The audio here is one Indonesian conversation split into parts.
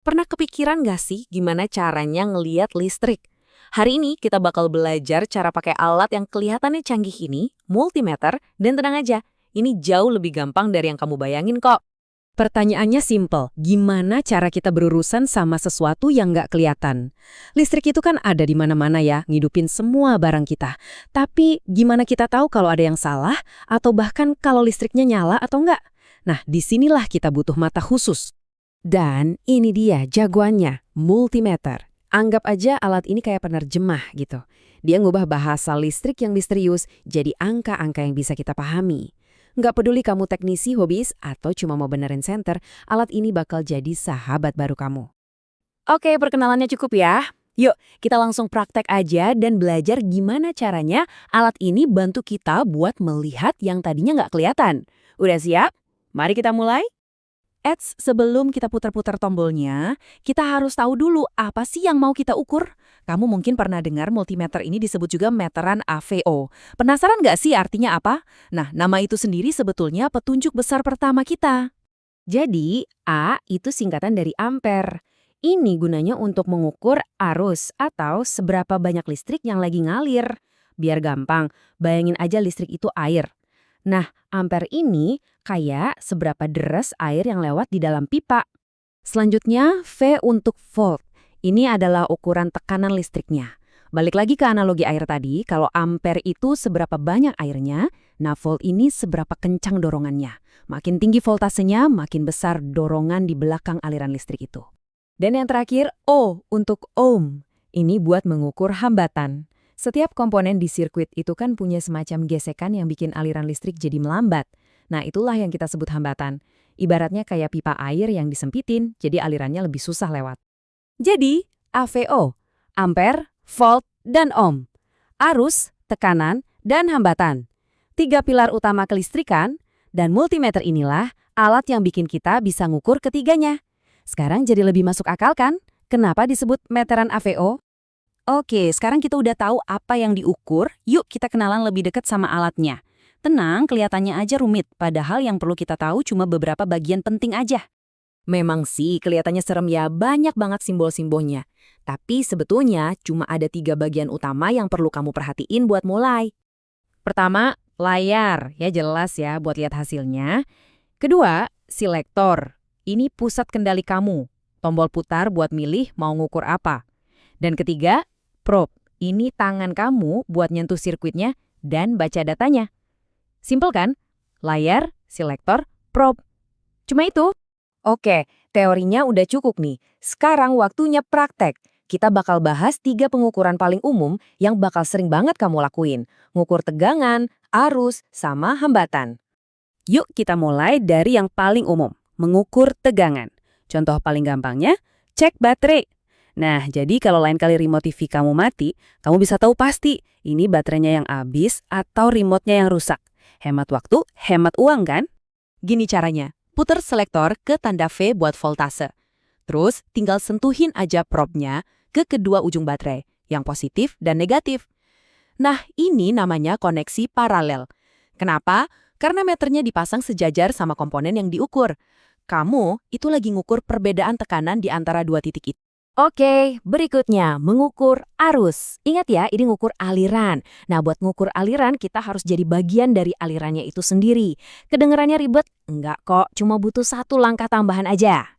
Pernah kepikiran nggak sih gimana caranya ngeliat listrik? Hari ini kita bakal belajar cara pakai alat yang kelihatannya canggih ini, multimeter, dan tenang aja, ini jauh lebih gampang dari yang kamu bayangin kok. Pertanyaannya simpel, gimana cara kita berurusan sama sesuatu yang nggak kelihatan? Listrik itu kan ada di mana-mana ya, ngidupin semua barang kita. Tapi gimana kita tahu kalau ada yang salah, atau bahkan kalau listriknya nyala atau nggak? Nah, disinilah kita butuh mata khusus. Dan ini dia jagoannya, multimeter. Anggap aja alat ini kayak penerjemah gitu. Dia ngubah bahasa listrik yang misterius jadi angka-angka yang bisa kita pahami. Nggak peduli kamu teknisi, hobis, atau cuma mau benerin senter, alat ini bakal jadi sahabat baru kamu. Oke, perkenalannya cukup ya. Yuk, kita langsung praktek aja dan belajar gimana caranya alat ini bantu kita buat melihat yang tadinya nggak kelihatan. Udah siap? Mari kita mulai. Eits, sebelum kita putar-putar tombolnya, kita harus tahu dulu apa sih yang mau kita ukur. Kamu mungkin pernah dengar multimeter ini disebut juga meteran AVO. Penasaran nggak sih artinya apa? Nah, nama itu sendiri sebetulnya petunjuk besar pertama kita. Jadi, A itu singkatan dari ampere. Ini gunanya untuk mengukur arus atau seberapa banyak listrik yang lagi ngalir. Biar gampang, bayangin aja listrik itu air. Nah, ampere ini kayak seberapa deras air yang lewat di dalam pipa. Selanjutnya, V untuk volt. Ini adalah ukuran tekanan listriknya. Balik lagi ke analogi air tadi, kalau ampere itu seberapa banyak airnya, nah volt ini seberapa kencang dorongannya. Makin tinggi voltasenya, makin besar dorongan di belakang aliran listrik itu. Dan yang terakhir, O untuk ohm. Ini buat mengukur hambatan. Setiap komponen di sirkuit itu kan punya semacam gesekan yang bikin aliran listrik jadi melambat. Nah, itulah yang kita sebut hambatan. Ibaratnya kayak pipa air yang disempitin, jadi alirannya lebih susah lewat. Jadi, AVO, ampere, volt, dan ohm. Arus, tekanan, dan hambatan. 3 pilar utama kelistrikan, dan multimeter inilah alat yang bikin kita bisa ngukur ketiganya. Sekarang jadi lebih masuk akal kan? Kenapa disebut meteran AVO? Oke, sekarang kita udah tahu apa yang diukur, yuk kita kenalan lebih dekat sama alatnya. Tenang, kelihatannya aja rumit, padahal yang perlu kita tahu cuma beberapa bagian penting aja. Memang sih, kelihatannya serem ya, banyak banget simbol-simbolnya. Tapi sebetulnya cuma ada 3 bagian utama yang perlu kamu perhatiin buat mulai. Pertama, layar, ya jelas ya buat lihat hasilnya. Kedua, selektor. Ini pusat kendali kamu, tombol putar buat milih mau ngukur apa. Dan ketiga, probe. Ini tangan kamu buat nyentuh sirkuitnya dan baca datanya. Simpel kan? Layar, selektor, probe. Cuma itu. Oke, teorinya udah cukup nih. Sekarang waktunya praktek. Kita bakal bahas 3 pengukuran paling umum yang bakal sering banget kamu lakuin. Ngukur tegangan, arus, sama hambatan. Yuk kita mulai dari yang paling umum, mengukur tegangan. Contoh paling gampangnya, cek baterai. Nah, jadi kalau lain kali remote TV kamu mati, kamu bisa tahu pasti ini baterainya yang habis atau remote-nya yang rusak. Hemat waktu, hemat uang kan? Gini caranya, puter selektor ke tanda V buat voltase. Terus tinggal sentuhin aja probe-nya ke kedua ujung baterai, yang positif dan negatif. Nah, ini namanya koneksi paralel. Kenapa? Karena meternya dipasang sejajar sama komponen yang diukur. Kamu itu lagi ngukur perbedaan tekanan di antara dua titik itu. Oke, berikutnya mengukur arus. Ingat ya, ini ngukur aliran. Nah, buat ngukur aliran, kita harus jadi bagian dari alirannya itu sendiri. Kedengarannya ribet? Enggak kok, cuma butuh 1 langkah tambahan aja.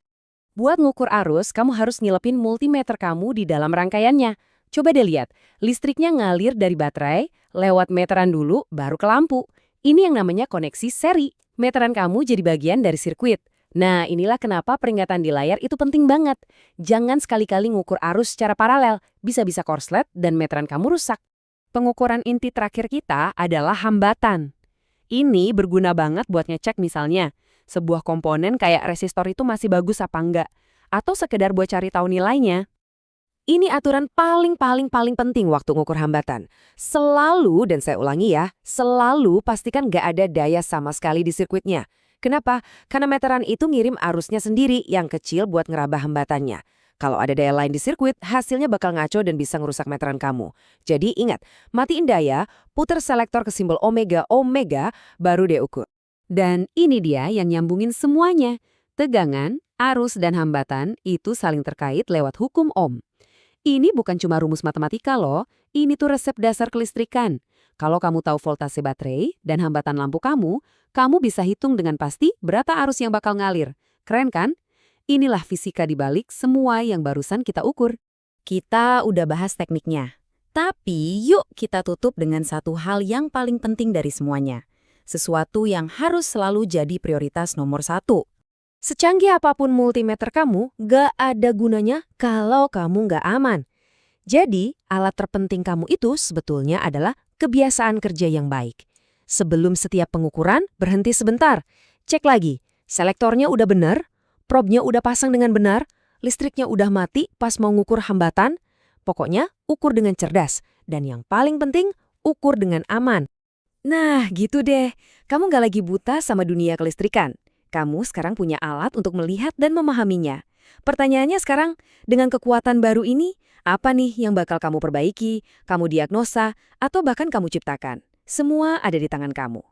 Buat ngukur arus, kamu harus ngilepin multimeter kamu di dalam rangkaiannya. Coba deh lihat, listriknya ngalir dari baterai, lewat meteran dulu, baru ke lampu. Ini yang namanya koneksi seri. Meteran kamu jadi bagian dari sirkuit. Nah, inilah kenapa peringatan di layar itu penting banget. Jangan sekali-kali ngukur arus secara paralel, bisa-bisa korslet dan meteran kamu rusak. Pengukuran inti terakhir kita adalah hambatan. Ini berguna banget buat ngecek misalnya, sebuah komponen kayak resistor itu masih bagus apa enggak, atau sekedar buat cari tahu nilainya. Ini aturan paling penting waktu ngukur hambatan. Selalu, dan saya ulangi ya, selalu pastikan nggak ada daya sama sekali di sirkuitnya. Kenapa? Karena meteran itu ngirim arusnya sendiri yang kecil buat ngeraba hambatannya. Kalau ada daya lain di sirkuit, hasilnya bakal ngaco dan bisa ngerusak meteran kamu. Jadi ingat, matiin daya, puter selektor ke simbol omega, baru deh ukur. Dan ini dia yang nyambungin semuanya. Tegangan, Arus dan hambatan itu saling terkait lewat hukum Ohm. Ini bukan cuma rumus matematika loh, ini tuh resep dasar kelistrikan. Kalau kamu tahu voltase baterai dan hambatan lampu kamu bisa hitung dengan pasti berapa arus yang bakal ngalir. Keren kan? Inilah fisika di balik semua yang barusan kita ukur. Kita udah bahas tekniknya. Tapi yuk kita tutup dengan satu hal yang paling penting dari semuanya. Sesuatu yang harus selalu jadi prioritas nomor 1. Secanggih apapun multimeter kamu, gak ada gunanya kalau kamu gak aman. Jadi, alat terpenting kamu itu sebetulnya adalah kebiasaan kerja yang baik. Sebelum setiap pengukuran, berhenti sebentar. Cek lagi, selektornya udah benar, probnya udah pasang dengan benar, listriknya udah mati pas mau ngukur hambatan. Pokoknya, ukur dengan cerdas. Dan yang paling penting, ukur dengan aman. Nah, gitu deh. Kamu gak lagi buta sama dunia kelistrikan. Kamu sekarang punya alat untuk melihat dan memahaminya. Pertanyaannya sekarang, dengan kekuatan baru ini, apa nih yang bakal kamu perbaiki, kamu diagnosa, atau bahkan kamu ciptakan? Semua ada di tangan kamu.